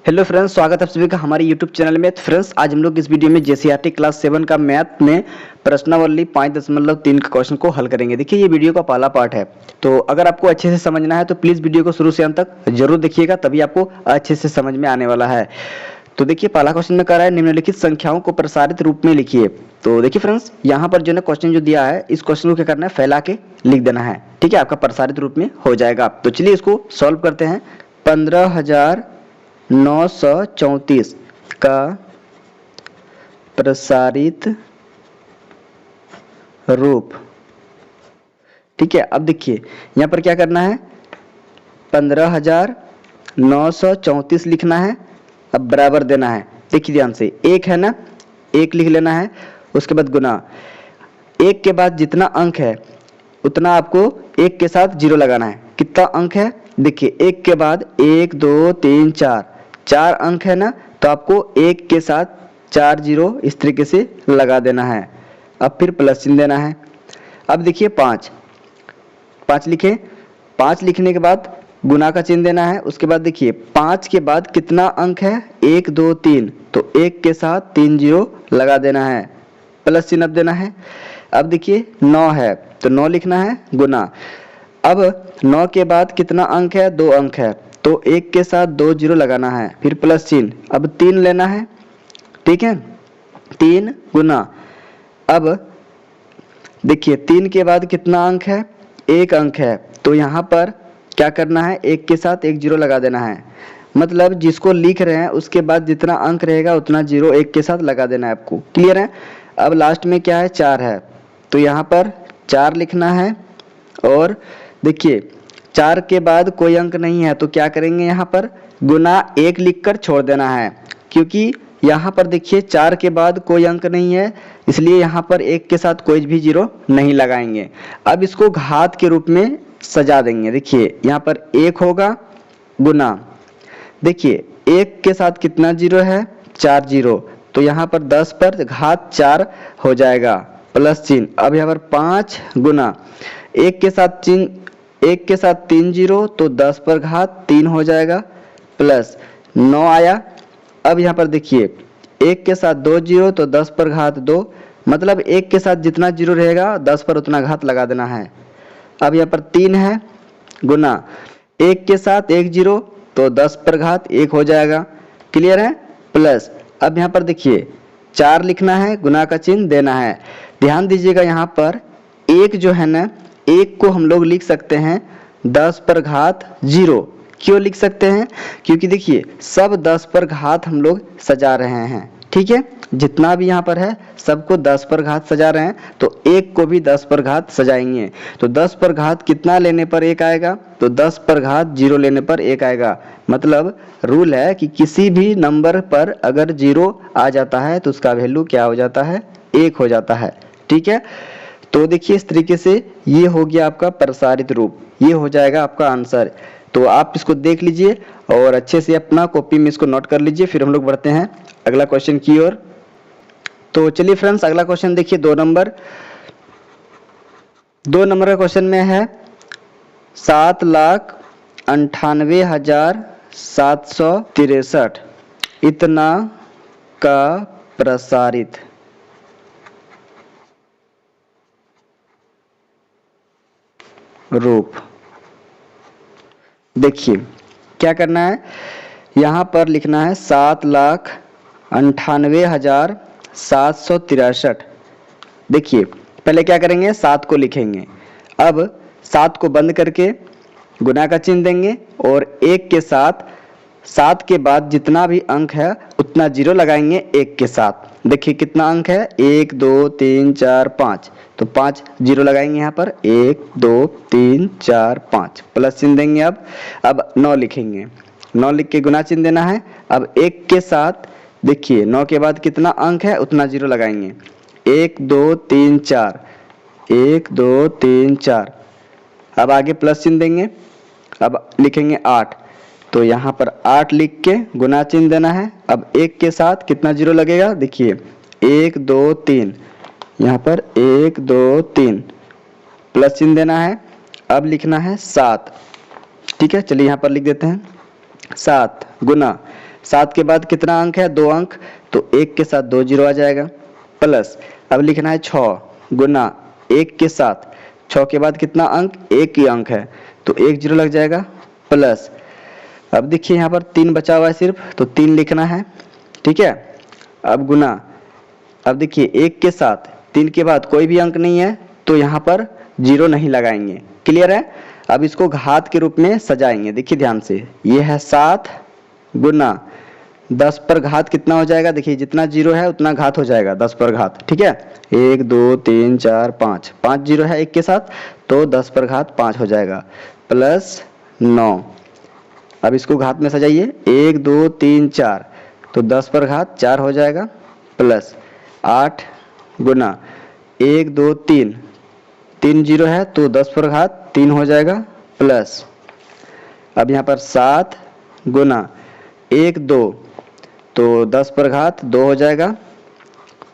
Hello friends, स्वागत है आप सभी का हमारे यूट्यूब चैनल में। तो फ्रेंड्स, आज हम लोग इस वीडियो में जेसीईआरटी क्लास 7 का मैथ में प्रश्नावली 5.3 के क्वेश्चन को हल करेंगे। देखिए, ये वीडियो का पहला पार्ट है, तो अगर आपको अच्छे से समझना है तो प्लीज़ वीडियो को शुरू से अंत तक जरूर देखिएगा, तभी आपको अच्छे से समझ में आने वाला है। तो देखिए, पहला क्वेश्चन में कह रहा है निम्नलिखित संख्याओं को प्रसारित रूप में लिखिए। तो देखिए फ्रेंड्स, यहाँ पर जो है क्वेश्चन जो दिया है, इस क्वेश्चन को क्या करना है, फैला के लिख देना है। ठीक है, आपका प्रसारित रूप में हो जाएगा। तो चलिए इसको सॉल्व करते हैं। 15,934 का प्रसारित रूप। ठीक है, अब देखिए यहाँ पर क्या करना है, 15,934 लिखना है। अब बराबर देना है, देखिए ध्यान से, एक है ना, एक लिख लेना है। उसके बाद गुना, एक के बाद जितना अंक है उतना आपको एक के साथ जीरो लगाना है। कितना अंक है, देखिए एक के बाद 1 2 3 4 4 अंक है ना, तो आपको एक के साथ 4 जीरो इस तरीके से लगा देना है। अब फिर प्लस चिन्ह देना है। अब देखिए 5 लिखे, 5 लिखने के बाद गुना का चिन्ह देना है। उसके बाद देखिए 5 के बाद कितना अंक है, 1 2 3, तो एक के साथ 3 जीरो लगा देना है, प्लस चिन्ह अब देना है। अब देखिए 9 है, तो 9 लिखना है गुना। अब 9 के बाद कितना अंक है, 2 अंक है, तो एक के साथ 2 जीरो लगाना है, फिर प्लस चिन्ह। अब 3 लेना है, ठीक है, 3 गुना। अब देखिए 3 के बाद कितना अंक है, 1 अंक है, तो यहाँ पर क्या करना है, एक के साथ 1 जीरो लगा देना है। मतलब जिसको लिख रहे हैं उसके बाद जितना अंक रहेगा उतना जीरो एक के साथ लगा देना है आपको। क्लियर है। अब लास्ट में क्या है, 4 है, तो यहाँ पर 4 लिखना है। और देखिए 4 के बाद कोई अंक नहीं है, तो क्या करेंगे, यहाँ पर गुना 1 लिखकर छोड़ देना है, क्योंकि यहाँ पर देखिए 4 के बाद कोई अंक नहीं है, इसलिए यहाँ पर 1 के साथ कोई भी जीरो नहीं लगाएंगे। अब इसको घात के रूप में सजा देंगे। देखिए यहाँ पर 1 होगा गुना, देखिए 1 के साथ कितना जीरो है, 4 जीरो, तो यहाँ पर 10 पर घात 4 हो जाएगा, प्लस चिन्ह। अब यहाँ पर 5 गुना, एक के साथ 3 जीरो, तो 10 पर घात 3 हो जाएगा, प्लस 9 आया। अब यहाँ पर देखिए एक के साथ 2 जीरो, तो 10 पर घात 2, मतलब एक के साथ जितना जीरो रहेगा 10 पर उतना घात लगा देना है। अब यहाँ पर 3 है गुना, एक के साथ 1 जीरो, तो 10 पर घात 1 हो जाएगा। क्लियर है, प्लस। अब यहाँ पर देखिए 4 लिखना है, गुना का चिन्ह देना है। ध्यान दीजिएगा, यहाँ पर एक जो है ना, एक को हम लोग लिख सकते हैं 10 पर घात 0। क्यों लिख सकते हैं, क्योंकि देखिए सब 10 पर घात हम लोग सजा रहे हैं। ठीक है, जितना भी यहाँ पर है सबको 10 पर घात सजा रहे हैं, तो एक को भी 10 पर घात सजाएंगे। तो 10 पर घात कितना लेने पर 1 आएगा, तो 10 पर घात 0 लेने पर 1 आएगा। मतलब रूल है कि किसी भी नंबर पर अगर 0 आ जाता है तो उसका वैल्यू क्या हो जाता है, 1 हो जाता है। ठीक है, तो देखिए इस तरीके से ये हो गया आपका प्रसारित रूप, ये हो जाएगा आपका आंसर। तो आप इसको देख लीजिए और अच्छे से अपना कॉपी में इसको नोट कर लीजिए। फिर हम लोग बढ़ते हैं अगला क्वेश्चन की ओर। तो चलिए फ्रेंड्स, अगला क्वेश्चन देखिए, 2 नंबर का क्वेश्चन में है 7,98,763 इतना का प्रसारित रूप। देखिए क्या करना है, यहाँ पर लिखना है 7,98,763। देखिए पहले क्या करेंगे, 7 को लिखेंगे। अब 7 को बंद करके गुना का चिन्ह देंगे और 1 के साथ 7 के बाद जितना भी अंक है उतना जीरो लगाएंगे 1 के साथ। देखिए कितना अंक है, 1 2 3 4 5, तो 5 जीरो लगाएंगे यहाँ पर, 1 2 3 4 5, प्लस चिन्ह देंगे। अब 9 लिखेंगे, 9 लिख के गुना चिन्ह देना है। अब 1 के साथ देखिए 9 के बाद कितना अंक है उतना जीरो लगाएंगे, 1 2 3 4, 1 2 3 4। अब आगे प्लस चिन्ह देंगे। अब लिखेंगे 8, तो यहाँ पर 8 लिख के गुना चिन्ह देना है। अब 1 के साथ कितना जीरो लगेगा, देखिए 1 2 3, यहाँ पर 1 2 3, प्लस चिन्ह देना है। अब लिखना है 7। ठीक है, चलिए यहाँ पर लिख देते हैं 7 गुना, 7 के बाद कितना अंक है, 2 अंक, तो 1 के साथ 2 जीरो आ जाएगा, प्लस अब लिखना है 6 गुना 1 के साथ 6 के बाद कितना अंक, 1 ही अंक है, तो 1 जीरो लग जाएगा, प्लस अब देखिए यहाँ पर 3 बचा हुआ है सिर्फ, तो 3 लिखना है, ठीक है। अब गुना, अब देखिए 1 के साथ 3 के बाद कोई भी अंक नहीं है, तो यहाँ पर जीरो नहीं लगाएंगे, क्लियर है। अब इसको घात के रूप में सजाएंगे, देखिए ध्यान से, ये है 7 गुना 10 पर घात कितना हो जाएगा, देखिए जितना जीरो है उतना घात हो जाएगा 10 पर घात, ठीक है। 1 2 3 4 5, 5 जीरो है 1 के साथ, तो 10 पर घात 5 हो जाएगा, प्लस 9। अब इसको घात में सजाइए, 1 2 3 4, तो 10 पर घात 4 हो जाएगा, प्लस 8 गुना 1 2 3, 3 जीरो है तो 10 पर घात 3 हो जाएगा, प्लस अब यहाँ पर 7 गुना 1 2, तो 10 पर घात 2 हो जाएगा,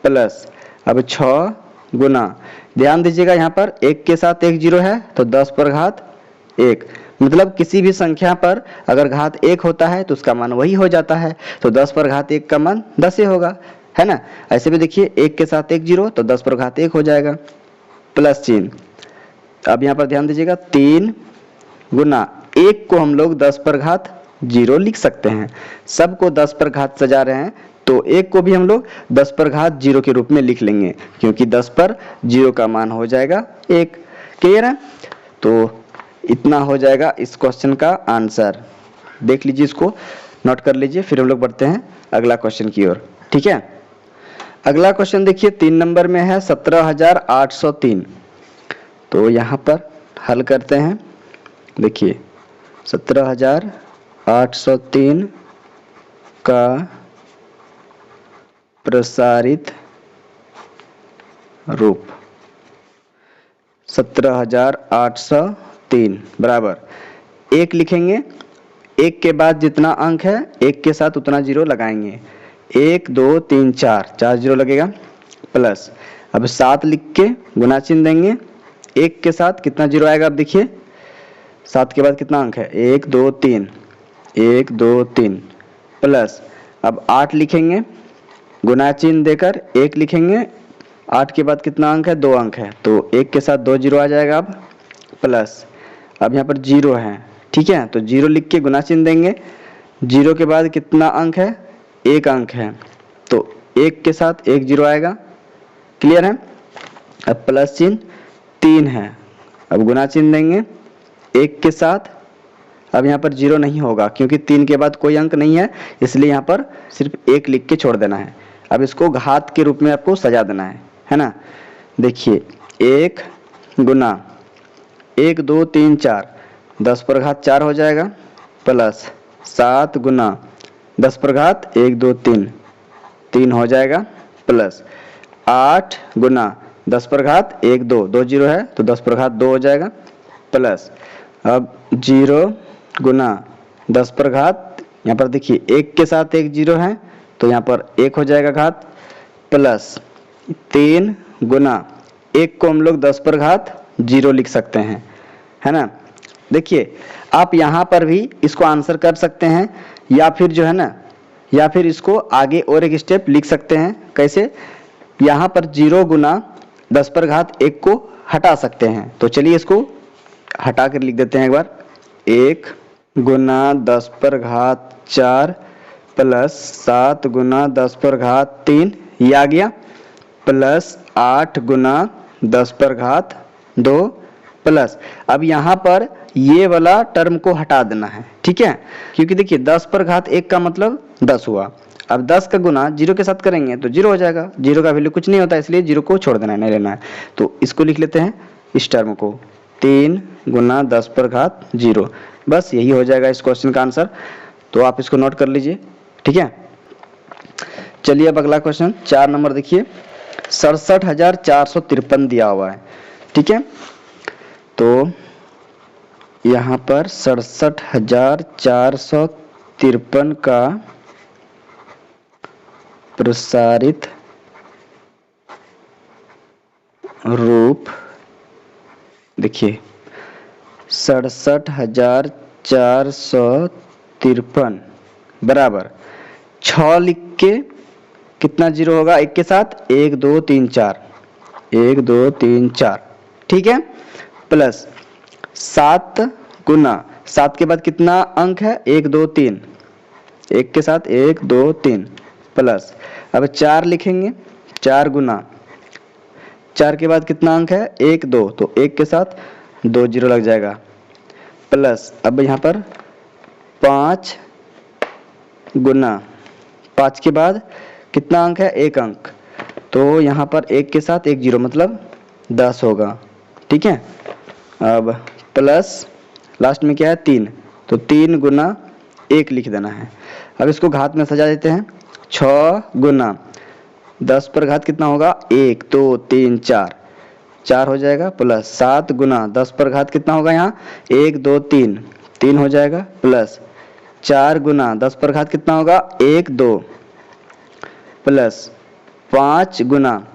प्लस अब 6 गुना, ध्यान दीजिएगा यहाँ पर 1 के साथ 1 जीरो है, तो 10 पर घात 1, मतलब किसी भी संख्या पर अगर घात 1 होता है तो उसका मान वही हो जाता है, तो 10 पर घात 1 का मान 10 ही होगा, है ना। ऐसे भी देखिए 1 के साथ 1 जीरो, तो 10 पर घात 1 हो जाएगा, प्लस चिन्ह। अब यहाँ पर ध्यान दीजिएगा 3 गुना 1 को हम लोग 10 पर घात 0 लिख सकते हैं, सबको 10 पर घात सजा रहे हैं, तो 1 को भी हम लोग 10 पर घात 0 के रूप में लिख लेंगे, क्योंकि 10 पर 0 का मान हो जाएगा 1, क्लियर है। तो इतना हो जाएगा इस क्वेश्चन का आंसर, देख लीजिए, इसको नोट कर लीजिए, फिर हम लोग बढ़ते हैं अगला क्वेश्चन की ओर, ठीक है। अगला क्वेश्चन देखिए 3 नंबर में है 17,803, तो यहाँ पर हल करते हैं। देखिए 17,803 का प्रसारित रूप, 17,803 बराबर 1 लिखेंगे, 1 के बाद जितना अंक है 1 के साथ उतना जीरो लगाएंगे, 1 2 3 4, 4 जीरो लगेगा, प्लस अब 7 लिख के गुना चिन्ह देंगे, 1 के साथ कितना जीरो आएगा, अब देखिए 7 के बाद कितना अंक है, 1 2 3, 1 2 3, प्लस अब 8 लिखेंगे, गुना चिन्ह देकर 1 लिखेंगे, 8 के बाद कितना अंक है, 2 अंक है, तो 1 के साथ 2 जीरो आ जाएगा, अब प्लस अब यहाँ पर जीरो है, ठीक है, तो जीरो लिख के गुना चिन्ह देंगे, जीरो के बाद कितना अंक है, 1 अंक है, तो 1 के साथ 1 जीरो आएगा, क्लियर है। अब प्लस चिन्ह 3 है, अब गुना चिन्ह देंगे 1 के साथ, अब यहाँ पर जीरो नहीं होगा क्योंकि 3 के बाद कोई अंक नहीं है, इसलिए यहाँ पर सिर्फ 1 लिख के छोड़ देना है। अब इसको घात के रूप में आपको सजा देना है ना। देखिए 1 गुना 1 2 3 4, 10 पर घात 4 हो जाएगा, प्लस 7 गुना 10 पर घात 1 2 3, 3 हो जाएगा, प्लस 8 गुना 10 पर घात 1 2, 2 जीरो है तो 10 पर घात 2 हो जाएगा, प्लस अब 0 गुना 10 पर घात, यहाँ पर देखिए 1 के साथ 1 जीरो है तो यहाँ पर 1 हो जाएगा घात, प्लस 3 गुना 1 को हम लोग 10 पर घात 0 लिख सकते हैं, है ना। देखिए आप यहाँ पर भी इसको आंसर कर सकते हैं, या फिर जो है ना, या फिर इसको आगे और एक स्टेप लिख सकते हैं। कैसे, यहाँ पर 0 गुना 10 पर घात 1 को हटा सकते हैं, तो चलिए इसको हटा कर लिख देते हैं एक बार। 1 गुना 10 पर घात 4 प्लस 7 गुना 10 पर घात 3, ये आ गया, प्लस 8 गुना 10 पर घात 2, प्लस अब यहाँ पर ये वाला टर्म को हटा देना है, ठीक है, क्योंकि देखिए 10 पर घात 1 का मतलब 10 हुआ। अब 10 का गुना 0 के साथ करेंगे तो 0 हो जाएगा, 0 का वैल्यू कुछ नहीं होता, इसलिए 0 को छोड़ देना है, नहीं लेना है। तो इसको लिख लेते हैं इस टर्म को, 3 गुना 10 पर घात 0, बस यही हो जाएगा इस क्वेश्चन का आंसर। तो आप इसको नोट कर लीजिए, ठीक है। चलिए अब अगला क्वेश्चन 4 नंबर देखिए, 67,453 दिया हुआ है, ठीक है। तो यहाँ पर 67,453 का प्रसारित रूप, देखिए 67,453 बराबर 6 लिख के कितना जीरो होगा एक के साथ, 1 2 3 4, 1 2 3 4, ठीक है। प्लस 7 गुना 7 के बाद कितना अंक है, 1 2 3, एक के साथ 1 2 3, प्लस अब 4 लिखेंगे, 4 गुना 4 के बाद कितना अंक है, 1 2, तो 1 के साथ 2 जीरो लग जाएगा। प्लस अब यहाँ पर 5 गुना 5 के बाद कितना अंक है, 1 अंक, तो यहाँ पर 1 के साथ 1 जीरो मतलब 10 होगा, ठीक है। अब प्लस लास्ट में क्या है 3, तो 3 गुना 1 लिख देना है। अब इसको घात में सजा देते हैं, 6 गुना 10 पर घात कितना होगा, 1 2 3 4, 4 हो जाएगा। प्लस 7 गुना 10 पर घात कितना होगा, यहाँ 1 2 3, 3 हो जाएगा। प्लस 4 गुना 10 पर घात कितना होगा, 1 2, प्लस 5 गुना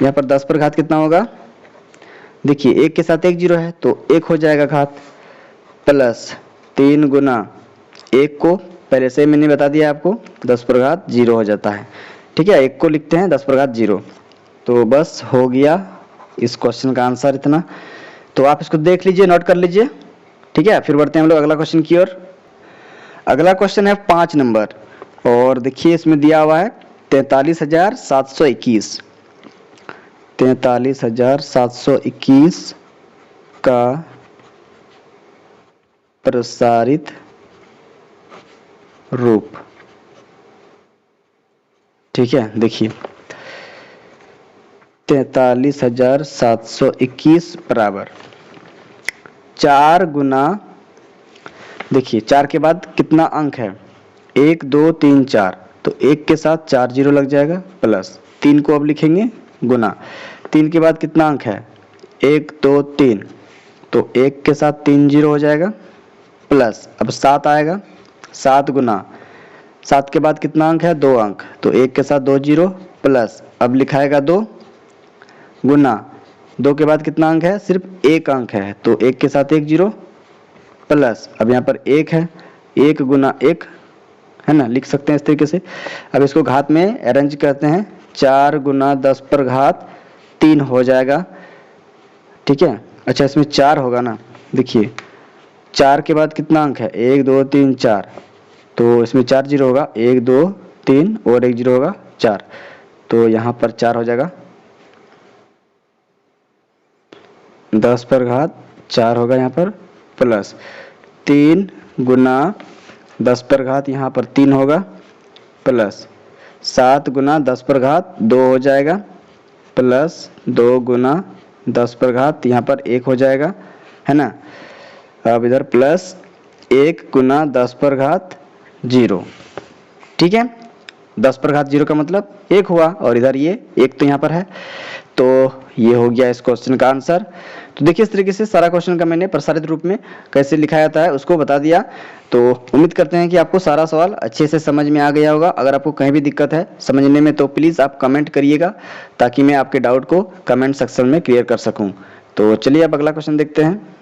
यहाँ पर 10 पर घात कितना होगा, देखिए 1 के साथ 1 जीरो है तो 1 हो जाएगा घात। प्लस 3 गुना 1 को पहले से मैंने बता दिया आपको, 10 पर घात 0 हो जाता है, ठीक है। 1 को लिखते हैं 10 पर घात 0, तो बस हो गया इस क्वेश्चन का आंसर इतना। तो आप इसको देख लीजिए, नोट कर लीजिए, ठीक है। फिर बढ़ते हैं हम लोग अगला क्वेश्चन की ओर। अगला क्वेश्चन है 5 नंबर, और देखिए इसमें दिया हुआ है 43,721, 43,721 का प्रसारित रूप, ठीक है। देखिए 43,721 बराबर 4 गुना, देखिए 4 के बाद कितना अंक है, 1 2 3 4, तो 1 के साथ 4 जीरो लग जाएगा। प्लस 3 को अब लिखेंगे गुना, 3 के बाद कितना अंक है, 1 2 3, तो 1 के साथ 3 जीरो हो जाएगा। प्लस अब 7 आएगा, 7 गुना 7 के बाद कितना अंक है, 2 अंक, तो 1 के साथ 2 जीरो। प्लस अब लिखाएगा 2 गुना 2 के बाद कितना अंक है, सिर्फ 1 अंक है, तो 1 के साथ 1 जीरो। प्लस अब यहाँ पर 1 है, 1 गुना 1 है ना, लिख सकते हैं इस तरीके से। अब इसको घात में अरेंज करते हैं, 4 गुना 10 पर घात 3 हो जाएगा, ठीक है। अच्छा इसमें 4 होगा ना, देखिए 4 के बाद कितना अंक है, 1 2 3 4, तो इसमें 4 जीरो होगा, 1 2 3 और 1 जीरो होगा 4, तो यहाँ पर 4 हो जाएगा, 10 पर घात 4 होगा यहाँ पर। प्लस 3 गुना 10 पर घात यहाँ पर 3 होगा। प्लस 7 गुना 10 पर घात 2 हो जाएगा। प्लस 2 गुना 10 पर घात यहाँ पर 1 हो जाएगा, है ना। अब इधर प्लस 1 गुना 10 पर घात 0, ठीक है। 10 पर घात 0 का मतलब 1 हुआ, और इधर ये 1 तो यहाँ पर है, तो ये हो गया इस क्वेश्चन का आंसर। तो देखिए इस तरीके से सारा क्वेश्चन का मैंने प्रसारित रूप में कैसे लिखा जाता है उसको बता दिया। तो उम्मीद करते हैं कि आपको सारा सवाल अच्छे से समझ में आ गया होगा। अगर आपको कहीं भी दिक्कत है समझने में तो प्लीज़ आप कमेंट करिएगा, ताकि मैं आपके डाउट को कमेंट सेक्शन में क्लियर कर सकूं। तो चलिए अब अगला क्वेश्चन देखते हैं।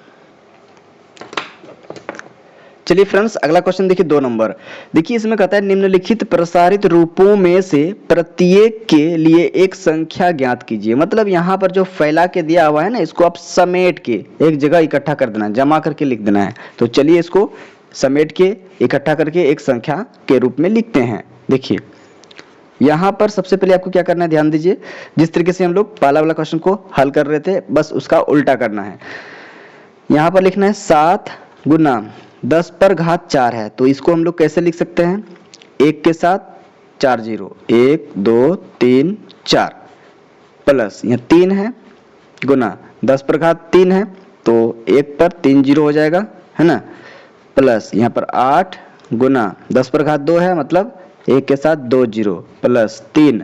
चलिए फ्रेंड्स अगला क्वेश्चन देखिए 2 नंबर। देखिए इसमें कहता है निम्नलिखित प्रसारित रूपों में से प्रत्येक के लिए एक संख्या ज्ञात कीजिए। मतलब यहाँ पर जो फैला के दिया हुआ है ना, इसको आप समेट के एक जगह इकट्ठा कर देना, जमा करके लिख देना है। तो चलिए इसको समेट के इकट्ठा करके एक संख्या के रूप में लिखते हैं। देखिए यहाँ पर सबसे पहले आपको क्या करना है, ध्यान दीजिए। जिस तरीके से हम लोग पहला वाला क्वेश्चन को हल कर रहे थे, बस उसका उल्टा करना है। यहाँ पर लिखना है 7 गुना 10 पर घात 4 है, तो इसको हम लोग कैसे लिख सकते हैं, 1 के साथ 4 जीरो, 1 2 3 4, प्लस यहाँ 3 है गुना 10 पर घात 3 है, तो 1 पर 3 जीरो हो जाएगा, है ना। प्लस यहाँ पर 8 गुना 10 पर घात 2 है, मतलब 1 के साथ 2 जीरो, प्लस 3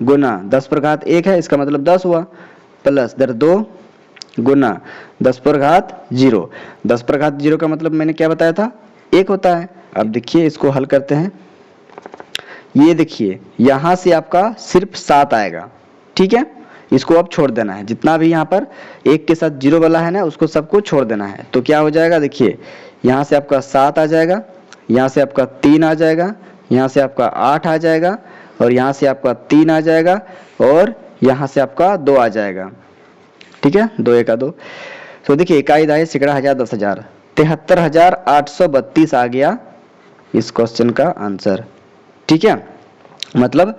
गुना 10 पर घात 1 है, इसका मतलब 10 हुआ। प्लस इधर 2 गुना 10 पर घात 0, 10 पर घात 0 का मतलब मैंने क्या बताया था, 1 होता है। अब देखिए इसको हल करते हैं। ये देखिए यहाँ से आपका सिर्फ 7 आएगा, ठीक है। इसको अब छोड़ देना है, जितना भी यहाँ पर 1 के साथ 0 वाला है ना, उसको सबको छोड़ देना है। तो क्या हो जाएगा, देखिए यहाँ से आपका 7 आ जाएगा, यहाँ से आपका 3 आ जाएगा, यहाँ से आपका 8 आ जाएगा और यहाँ से आपका 3 आ जाएगा और यहाँ से आपका 2 आ जाएगा। ठीक है, 2 1 2। तो देखिए इकाई दाई सैकड़ा हजार 10,000 73,832 आ गया इस क्वेश्चन का आंसर। ठीक है, मतलब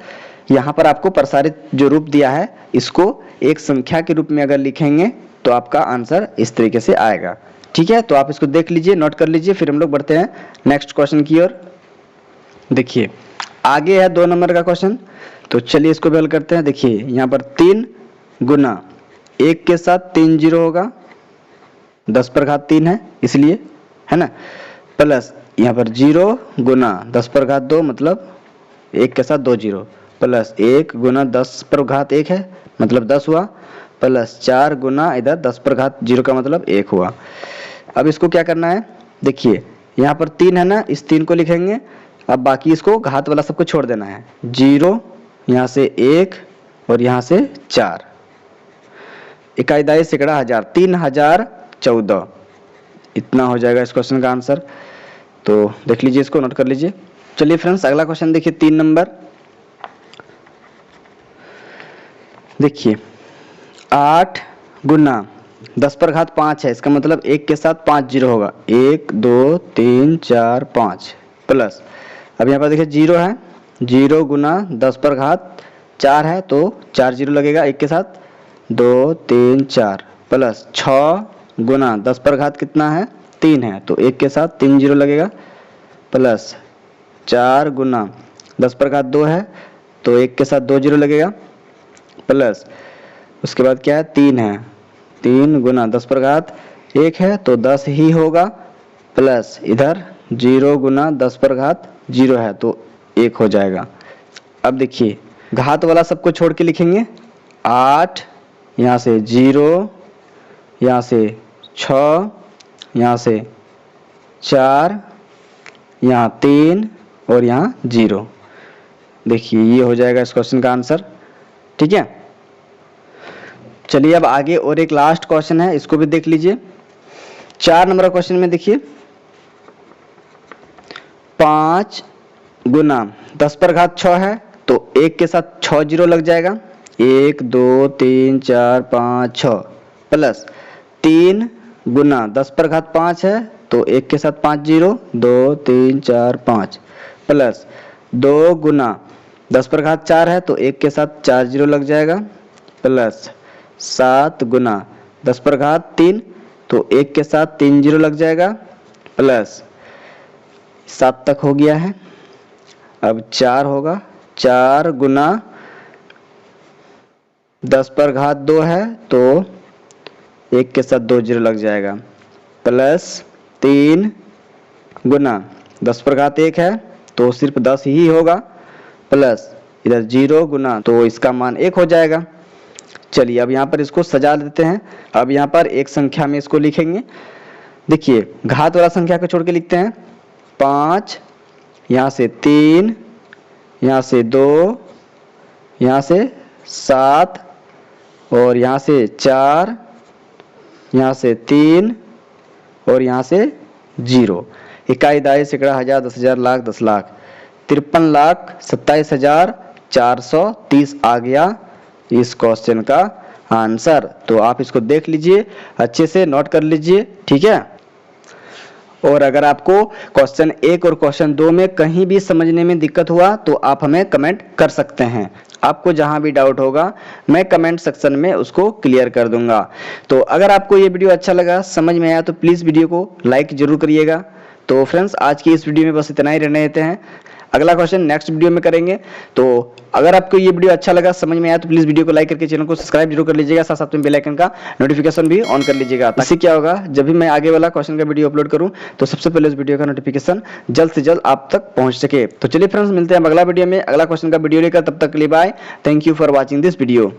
यहाँ पर आपको प्रसारित जो रूप दिया है इसको एक संख्या के रूप में अगर लिखेंगे तो आपका आंसर इस तरीके से आएगा। ठीक है, तो आप इसको देख लीजिए, नोट कर लीजिए, फिर हम लोग बढ़ते हैं नेक्स्ट क्वेश्चन की ओर। देखिए आगे है 2 नंबर का क्वेश्चन, तो चलिए इसको भी हल करते हैं। देखिए यहाँ पर 3 गुना 1 के साथ 3 जीरो होगा, 10 पर घात 3 है इसलिए, है ना, प्लस यहाँ पर 0 गुना 10 पर घात 2 मतलब 1 के साथ 2 जीरो, प्लस 1 गुना 10 पर घात 1 है मतलब 10 हुआ, प्लस 4 गुना इधर 10 पर घात 0 का मतलब 1 हुआ। अब इसको क्या करना है, देखिए यहाँ पर 3 है ना, इस 3 को लिखेंगे, अब बाकी इसको घात वाला सबको छोड़ देना है। 0 यहाँ से 1 और यहाँ से 4, इकाई दाई सैकड़ा हजार 3014, इतना हो जाएगा इस क्वेश्चन का आंसर। तो देख लीजिए, इसको नोट कर लीजिए। चलिए फ्रेंड्स अगला क्वेश्चन देखिए 3 नंबर। देखिए 8 गुना 10 पर घात 5 है, इसका मतलब 1 के साथ 5 जीरो होगा, 1 2 3 4 5, प्लस अब यहाँ पर देखिए 0 है, 0 गुना 10 पर घात 4 है तो 4 जीरो लगेगा 1 के साथ, 2 3 4, प्लस 6 गुना 10 पर घात कितना है 3 है तो 1 के साथ 3 जीरो लगेगा, प्लस 4 गुना 10 पर घात 2 है तो 1 के साथ 2 जीरो लगेगा, प्लस उसके बाद क्या है 3 है, 3 गुना 10 पर घात 1 है तो 10 ही होगा, प्लस इधर 0 गुना 10 पर घात 0 है तो 1 हो जाएगा। अब देखिए घात वाला सबको छोड़ के लिखेंगे, 8 यहाँ से 0, यहाँ से 6, यहाँ से 4, यहाँ 3 और यहाँ 0। देखिए ये हो जाएगा इस क्वेश्चन का आंसर। ठीक है, चलिए अब आगे और एक लास्ट क्वेश्चन है, इसको भी देख लीजिए। 4 नंबर क्वेश्चन में देखिए 5 गुना 10 पर घात 6 है तो 1 के साथ 6 जीरो लग जाएगा, 1 2 3 4 5 6, प्लस 3 गुना 10 पर घात 5 है तो 1 के साथ 5 जीरो, 2 3 4 5, प्लस 2 गुना 10 पर घात 4 है तो 1 के साथ 4 जीरो लग जाएगा, प्लस 7 गुना 10 पर घात 3 तो 1 के साथ 3 जीरो लग जाएगा, प्लस 7 तक हो गया है। अब 4 होगा, 4 गुना 10 पर घात 2 है तो 1 के साथ 2 जीरो लग जाएगा, प्लस 3 गुना 10 पर घात 1 है तो सिर्फ 10 ही होगा, प्लस इधर 0 गुना तो इसका मान 1 हो जाएगा। चलिए अब यहाँ पर इसको सजा देते हैं। अब यहाँ पर एक संख्या में इसको लिखेंगे। देखिए घात वाला संख्या को छोड़ के लिखते हैं, 5 यहाँ से 3, यहाँ से 2, यहाँ से 7 और यहाँ से 4, यहाँ से 3 और यहाँ से 0। इकाई दाई सैकड़ा हजार 10,000 लाख 10 लाख 53,27,430 आ गया इस क्वेश्चन का आंसर। तो आप इसको देख लीजिए, अच्छे से नोट कर लीजिए। ठीक है, और अगर आपको क्वेश्चन 1 और क्वेश्चन 2 में कहीं भी समझने में दिक्कत हुआ तो आप हमें कमेंट कर सकते हैं। आपको जहां भी डाउट होगा मैं कमेंट सेक्शन में उसको क्लियर कर दूंगा। तो अगर आपको ये वीडियो अच्छा लगा, समझ में आया तो प्लीज़ वीडियो को लाइक जरूर करिएगा। तो फ्रेंड्स आज की इस वीडियो में बस इतना ही रहने देते हैं। अगला क्वेश्चन नेक्स्ट वीडियो में करेंगे। तो अगर आपको ये वीडियो अच्छा लगा, समझ में आया तो प्लीज वीडियो को लाइक करके चैनल को सब्सक्राइब जरूर कर लीजिएगा, साथ साथ में बेल आइकन का नोटिफिकेशन भी ऑन कर लीजिएगा। इससे क्या होगा, जब भी मैं आगे वाला क्वेश्चन का वीडियो अपलोड करूं तो सबसे पहले उस वीडियो का नोटिफिकेशन जल्द से जल्द आप तक पहुंच सके। तो चलिए फ्रेंड्स मिलते हैं अगला वीडियो में अगला क्वेश्चन का वीडियो लेकर, तब तक के लिए bye. Thank you for watching this video.